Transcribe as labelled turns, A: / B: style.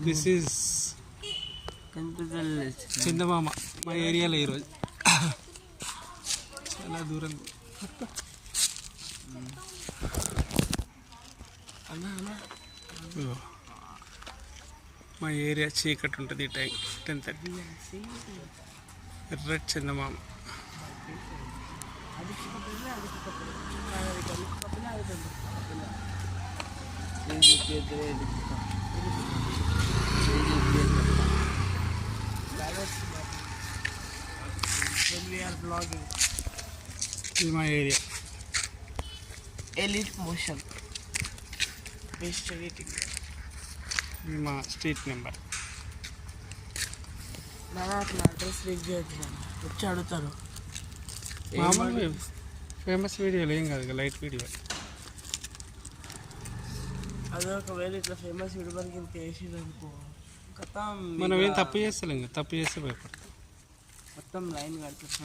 A: This is చందమామ మా ఏరియాలో ఈరోజు చాలా దూరం. మా ఏరియా చీకటి ఉంటుంది ఈ టైం 10:30. ఎర్ర చందమామ. ఇది మా area.
B: Elite motion best editing.
A: ఇది మా స్ట్రీట్ నెంబర్.
B: అట్లా అడ్రస్ లీక్ చేయొచ్చు, వచ్చి అడుగుతారు.
A: మామూలు ఫేమస్ వీడియోలు ఏం కాదు, లైట్ వీడియో.
B: అదే ఒకవేళ ఇట్లా ఫేమస్ వీడియో వరకు ఇంత వేసింది అనుకో,
A: మనం ఏం తప్పు చేస్తలేం, తప్పు చేస్తే భయపడతాం.
B: మొత్తం లైన్ కడుతుంది.